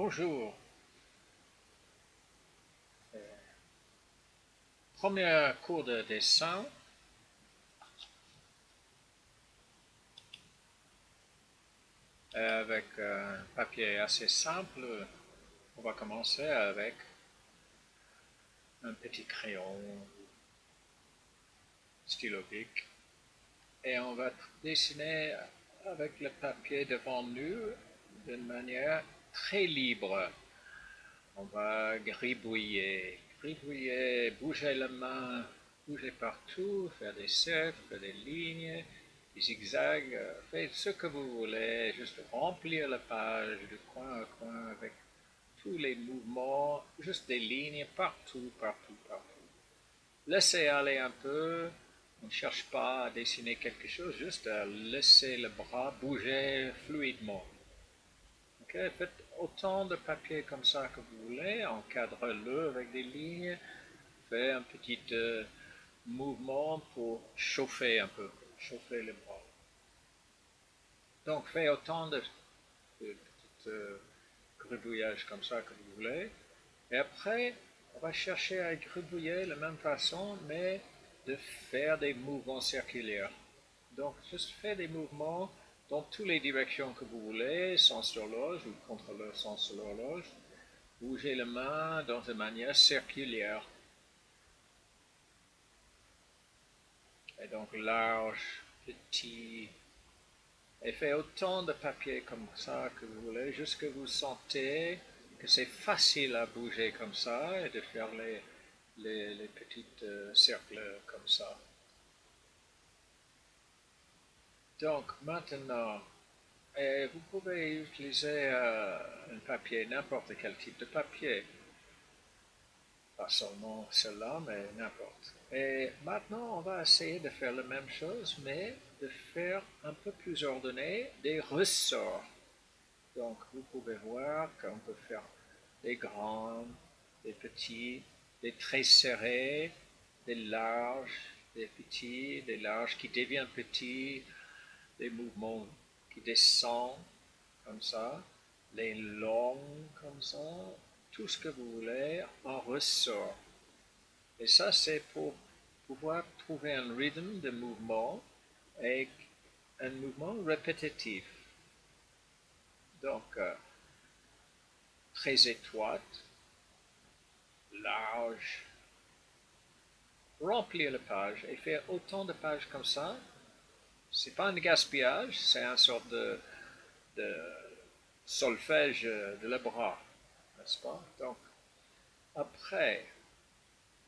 Bonjour. Premier cours de dessin. Avec un papier assez simple. On va commencer avec un petit crayon stylo bic. Et on va dessiner avec le papier devant nous d'une manière très libre. On va gribouiller, bouger la main, bouger partout, faire des cercles, faire des lignes, des zigzags, faites ce que vous voulez, juste remplir la page de coin à coin avec tous les mouvements, juste des lignes partout, partout, partout. Laissez aller un peu, on ne cherche pas à dessiner quelque chose, juste à laisser le bras bouger fluidement. Okay, faites autant de papier comme ça que vous voulez, encadrez-le avec des lignes, faites un petit mouvement pour chauffer un peu, chauffer les bras. Donc faites autant de petits gribouillages comme ça que vous voulez. Et après, on va chercher à gribouiller de la même façon, mais de faire des mouvements circulaires. Donc, juste faire des mouvements dans toutes les directions que vous voulez, sens d'horloge ou contre le sens de l'horloge. Bougez la main dans une manière circulaire. Et donc large, petit. Et faites autant de papier comme ça que vous voulez, jusqu'à vous sentez que c'est facile à bouger comme ça et de faire les petits cercles comme ça. Donc maintenant, vous pouvez utiliser un papier, n'importe quel type de papier. Pas seulement cela, mais n'importe. Et maintenant, on va essayer de faire la même chose, mais de faire un peu plus ordonné des ressorts. Donc, vous pouvez voir qu'on peut faire des grands, des petits, des très serrés, des larges, des petits, des larges qui deviennent petits, des mouvements qui descendent comme ça, les longs comme ça, tout ce que vous voulez en ressort. Et ça, c'est pour pouvoir trouver un rythme de mouvement et un mouvement répétitif. Donc, très étroite, large, remplir la page et faire autant de pages comme ça. C'est pas un gaspillage, c'est une sorte de solfège de le bras, n'est-ce pas? Donc, après,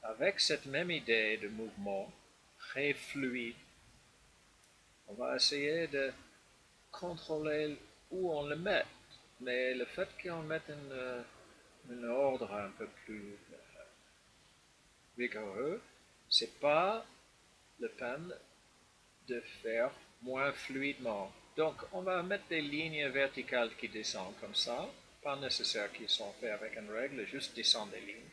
avec cette même idée de mouvement très fluide, on va essayer de contrôler où on le met. Mais le fait qu'on mette un ordre un peu plus rigoureux, c'est pas la peine de faire moins fluidement. Donc, on va mettre des lignes verticales qui descendent comme ça. Pas nécessaire qu'ils soient faits avec une règle, juste descendre des lignes.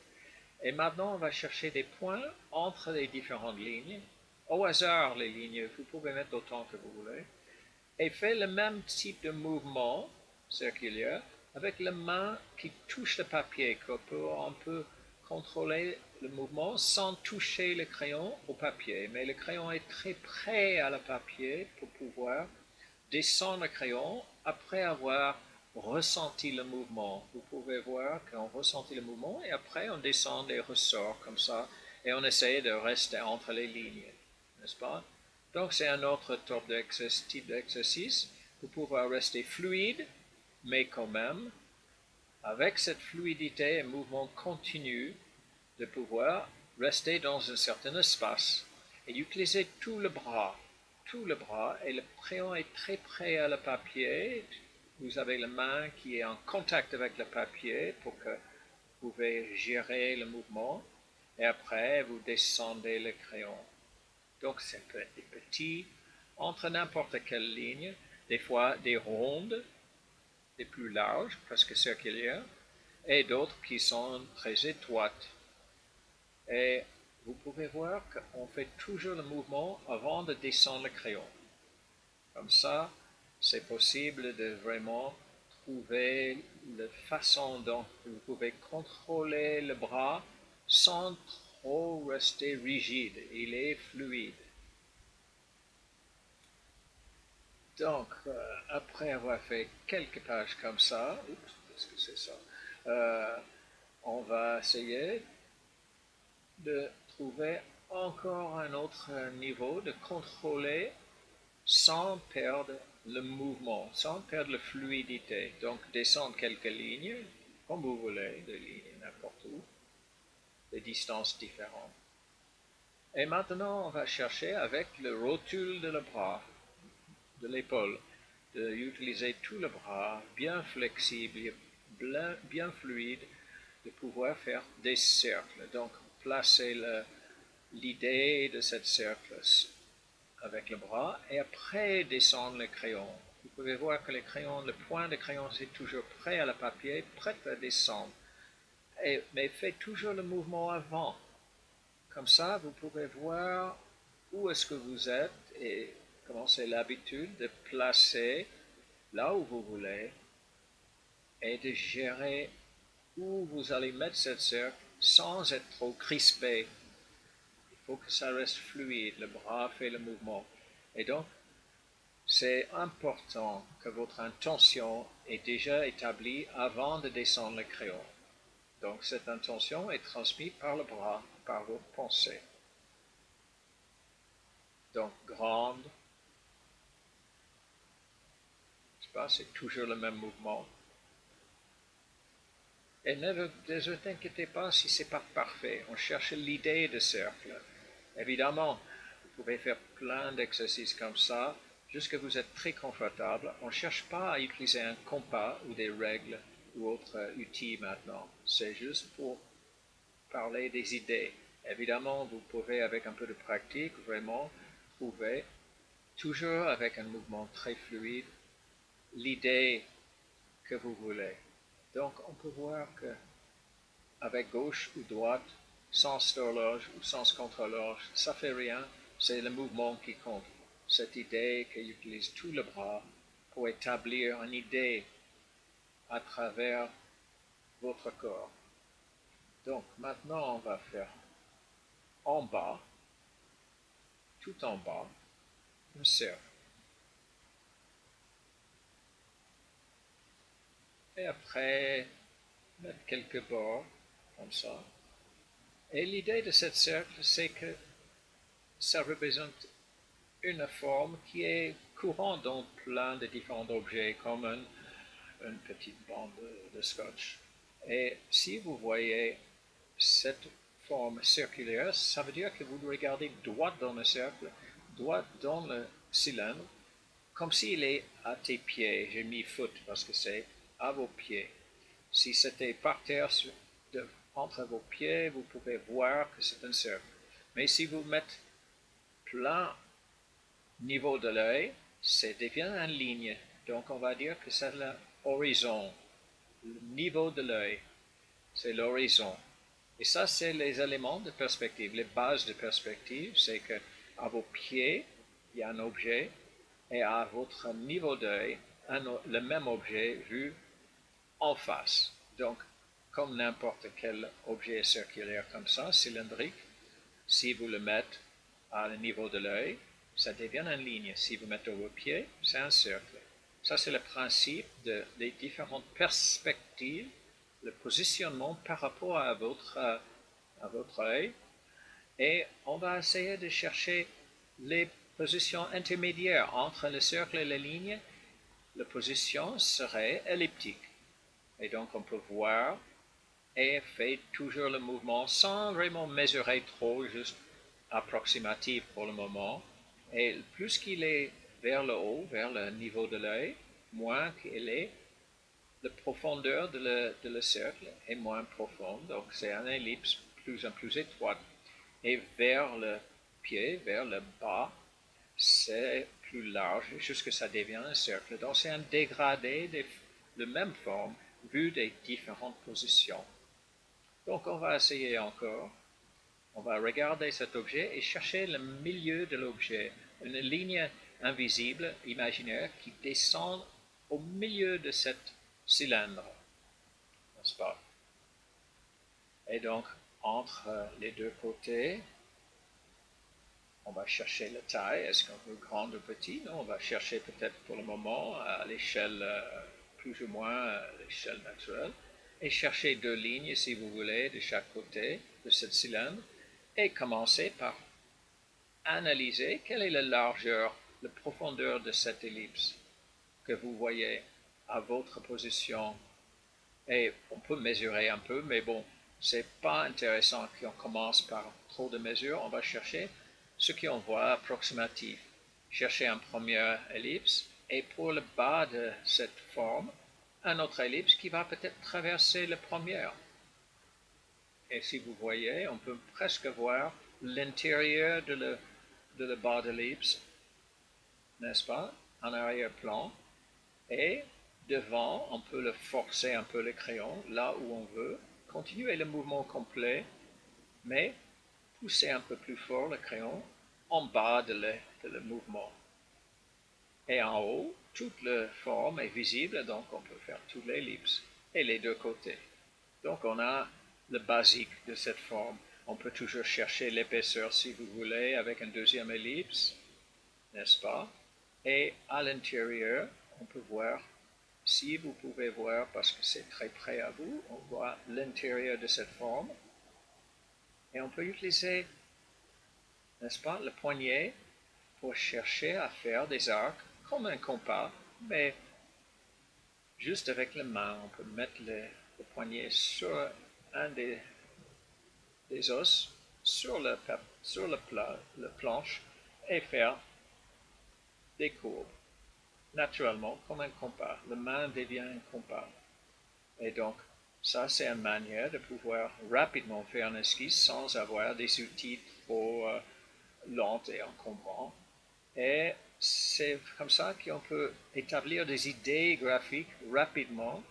Et maintenant, on va chercher des points entre les différentes lignes. Au hasard, les lignes, vous pouvez mettre autant que vous voulez. Et faire le même type de mouvement circulaire avec la main qui touche le papier, on peut contrôler le mouvement sans toucher le crayon au papier. Mais le crayon est très près à le papier pour pouvoir descendre le crayon après avoir ressenti le mouvement. Vous pouvez voir qu'on ressentit le mouvement et après on descend les ressorts comme ça et on essaie de rester entre les lignes, n'est-ce pas? Donc c'est un autre type d'exercice. Vous pouvez rester fluide, mais quand même, avec cette fluidité et mouvement continu, de pouvoir rester dans un certain espace et utiliser tout le bras, et le crayon est très près à le papier. Vous avez la main qui est en contact avec le papier pour que vous pouvez gérer le mouvement, et après vous descendez le crayon. Donc c'est des petits, entre n'importe quelle ligne, des fois des rondes, des plus larges, presque circulaires, et d'autres qui sont très étroites. Et vous pouvez voir qu'on fait toujours le mouvement avant de descendre le crayon. Comme ça, c'est possible de vraiment trouver la façon dont vous pouvez contrôler le bras sans trop rester rigide. Il est fluide. Donc, après avoir fait quelques pages comme ça, oups, qu'est-ce que c'est ça? On va essayer de trouver encore un autre niveau de contrôler sans perdre le mouvement, sans perdre la fluidité. Donc, descendre quelques lignes, comme vous voulez, des lignes n'importe où, des distances différentes. Et maintenant, on va chercher avec le rotule de le bras, de l'épaule, d'utiliser tout le bras, bien flexible, bien fluide, de pouvoir faire des cercles. Donc, placer l'idée de ce cercle avec le bras et après descendre le crayon. Vous pouvez voir que le point de crayon, c'est toujours prêt à la papier, prêt à descendre. Mais faites toujours le mouvement avant. Comme ça, vous pouvez voir où est-ce que vous êtes et comment c'est l'habitude de placer là où vous voulez et de gérer où vous allez mettre cette cercle sans être trop crispé. Il faut que ça reste fluide, le bras fait le mouvement. Et donc, c'est important que votre intention est déjà établie avant de descendre le crayon. Donc, cette intention est transmise par le bras, par vos pensées. Donc, grande, c'est toujours le même mouvement. Et ne vous inquiétez pas si ce n'est pas parfait. On cherche l'idée de cercle. Évidemment, vous pouvez faire plein d'exercices comme ça, jusqu'à vous êtes très confortable. On ne cherche pas à utiliser un compas ou des règles ou autres outils maintenant. C'est juste pour parler des idées. Évidemment, vous pouvez, avec un peu de pratique, vraiment trouver, toujours avec un mouvement très fluide, l'idée que vous voulez. Donc, on peut voir que avec gauche ou droite, sens d'horloge ou sens contre-horloge, ça fait rien, c'est le mouvement qui compte. Cette idée qu'il utilise tout le bras pour établir une idée à travers votre corps. Donc, maintenant, on va faire en bas, tout en bas, un cercle. Et après, mettre quelques bords, comme ça. Et l'idée de ce cercle, c'est que ça représente une forme qui est courante dans plein de différents objets, comme une petite bande de scotch. Et si vous voyez cette forme circulaire, ça veut dire que vous regardez droit dans le cercle, droit dans le cylindre, comme s'il est à tes pieds. J'ai mis foot parce que c'est à vos pieds. Si c'était par terre entre vos pieds, vous pouvez voir que c'est un cercle. Mais si vous mettez plein niveau de l'œil, ça devient une ligne. Donc on va dire que c'est l'horizon. Le niveau de l'œil, c'est l'horizon. Et ça, c'est les éléments de perspective. Les bases de perspective, c'est que à vos pieds, il y a un objet, et à votre niveau d'œil, le même objet vu en face. Donc, comme n'importe quel objet circulaire comme ça, cylindrique, si vous le mettez à le niveau de l'œil, ça devient une ligne. Si vous mettez vos pieds, c'est un cercle. Ça, c'est le principe des différentes perspectives, le positionnement par rapport à votre œil. Et on va essayer de chercher les positions intermédiaires entre le cercle et la ligne. La position serait elliptique. Et donc, on peut voir et fait toujours le mouvement sans vraiment mesurer trop, juste approximatif pour le moment. Et plus qu'il est vers le haut, vers le niveau de l'œil, moins qu'il est, la profondeur de le cercle est moins profonde. Donc c'est une ellipse plus en plus étroite. Et vers le pied, vers le bas, c'est plus large jusqu'à ça devient un cercle. Donc c'est un dégradé de même forme vu des différentes positions. Donc on va essayer encore. On va regarder cet objet et chercher le milieu de l'objet, une ligne invisible, imaginaire, qui descend au milieu de ce cylindre, n'est-ce pas? Et donc, entre les deux côtés, on va chercher la taille. Est-ce qu'on veut grand ou petit? Non, on va chercher peut-être pour le moment à l'échelle, plus ou moins l'échelle naturelle. Et chercher deux lignes, si vous voulez, de chaque côté de ce cylindre. Et commencer par analyser quelle est la largeur, la profondeur de cette ellipse que vous voyez à votre position. Et on peut mesurer un peu, mais bon, c'est pas intéressant qu'on commence par trop de mesures. On va chercher ce qu'on voit approximatif. Chercher une première ellipse et pour le bas de cette forme, un autre ellipse qui va peut-être traverser la première. Et si vous voyez, on peut presque voir l'intérieur de le bas de l'ellipse, n'est-ce pas, en arrière-plan. Et devant, on peut le forcer un peu le crayon, là où on veut, continuer le mouvement complet, mais pousser un peu plus fort le crayon en bas de le mouvement. Et en haut, toute la forme est visible, donc on peut faire toute l'ellipse et les deux côtés. Donc on a le basique de cette forme. On peut toujours chercher l'épaisseur si vous voulez avec une deuxième ellipse, n'est-ce pas? Et à l'intérieur, on peut voir, si vous pouvez voir, parce que c'est très près à vous, on voit l'intérieur de cette forme. Et on peut utiliser, n'est-ce pas, le poignet pour chercher à faire des arcs comme un compas, mais juste avec la main. On peut mettre le poignet sur un des os, sur la planche, et faire des courbes. Naturellement, comme un compas. La main devient un compas. Et donc, ça, c'est une manière de pouvoir rapidement faire une esquisse sans avoir des outils trop lents et encombrants. Et c'est comme ça qu'on peut établir des idées graphiques rapidement.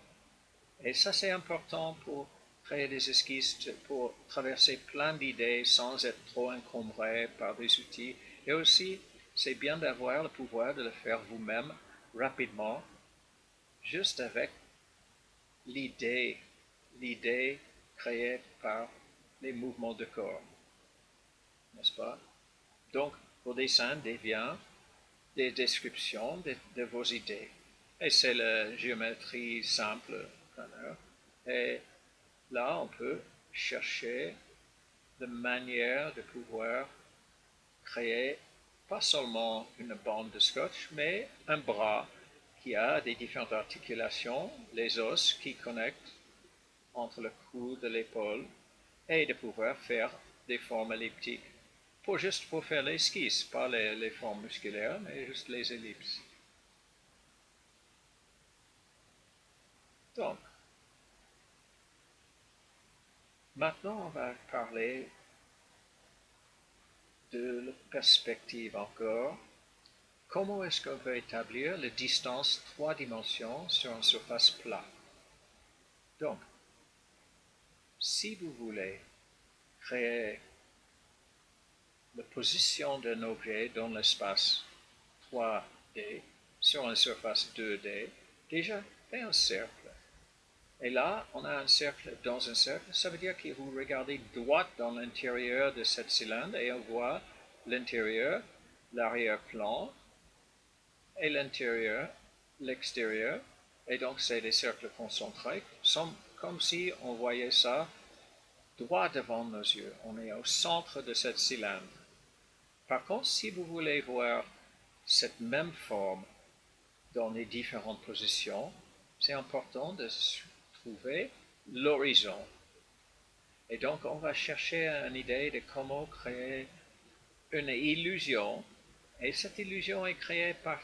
Et ça, c'est important pour créer des esquisses, pour traverser plein d'idées sans être trop encombré par des outils. Et aussi, c'est bien d'avoir le pouvoir de le faire vous-même rapidement, juste avec l'idée créée par les mouvements de corps, n'est-ce pas? Donc, vos dessins deviennent des descriptions de vos idées. Et c'est la géométrie simple. Et là, on peut chercher la manière de pouvoir créer pas seulement une bande de scotch, mais un bras qui a des différentes articulations, les os qui connectent entre le cou de l'épaule, et de pouvoir faire des formes elliptiques. Juste pour faire l'esquisse, pas les formes musculaires, mais juste les ellipses. Donc, maintenant on va parler de la perspective encore. Comment est-ce qu'on peut établir la distance 3 dimensions sur une surface plate? Donc, si vous voulez créer la position d'un objet dans l'espace 3D sur une surface 2D, déjà faites un cercle. Et là, on a un cercle dans un cercle. Ça veut dire que vous regardez droit dans l'intérieur de cette cylindre et on voit l'intérieur, l'arrière-plan et l'intérieur, l'extérieur. Et donc, c'est des cercles concentriques, comme si on voyait ça droit devant nos yeux. On est au centre de cette cylindre. Par contre, si vous voulez voir cette même forme dans les différentes positions, c'est important de trouver l'horizon. Et donc, on va chercher une idée de comment créer une illusion. Et cette illusion est créée par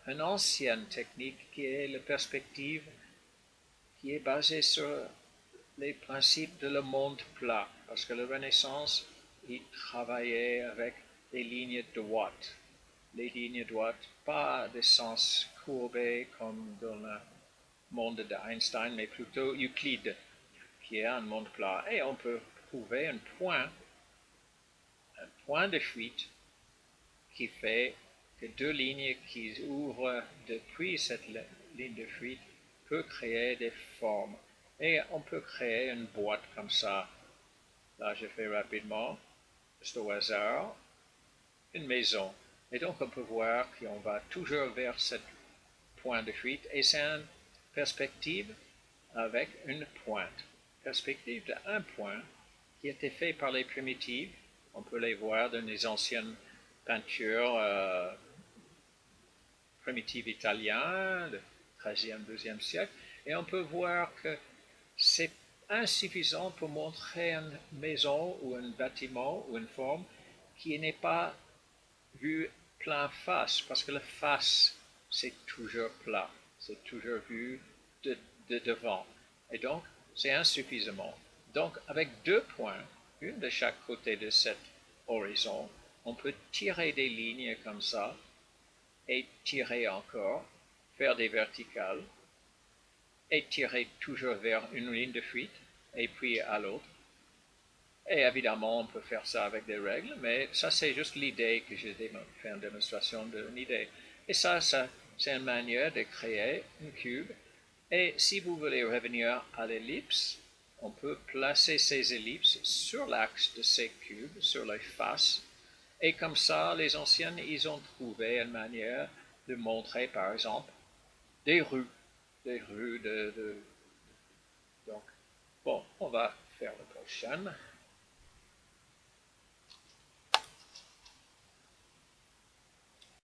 une ancienne technique qui est la perspective, qui est basée sur les principes de le monde plat. Parce que la Renaissance, il travaillait avec des lignes droites. Les lignes droites, pas de sens courbé comme dans le monde d'Einstein, mais plutôt Euclide, qui est un monde plat. Et on peut trouver un point de fuite qui fait que deux lignes qui ouvrent depuis cette ligne de fuite peut créer des formes. Et on peut créer une boîte comme ça. Là, je fais rapidement, juste au hasard, une maison. Et donc, on peut voir qu'on va toujours vers ce point de fuite. Et c'est une perspective avec une pointe. Perspective d'un point qui a été fait par les primitives. On peut les voir dans les anciennes peintures primitives italiennes, du XIIIe, XIIe siècle. Et on peut voir que c'est insuffisant pour montrer une maison ou un bâtiment ou une forme qui n'est pas vue plein face, parce que la face, c'est toujours plat, c'est toujours vu de devant. Et donc, c'est insuffisamment. Donc, avec deux points, une de chaque côté de cet horizon, on peut tirer des lignes comme ça, et tirer encore, faire des verticales, et tirer toujours vers une ligne de fuite, et puis à l'autre. Et évidemment, on peut faire ça avec des règles, mais ça, c'est juste l'idée que j'ai fait une démonstration d'une idée. Et ça c'est une manière de créer un cube. Et si vous voulez revenir à l'ellipse, on peut placer ces ellipses sur l'axe de ces cubes, sur les faces. Et comme ça, les anciens, ils ont trouvé une manière de montrer, par exemple, des rues. Des rues Donc, bon, on va faire le prochain.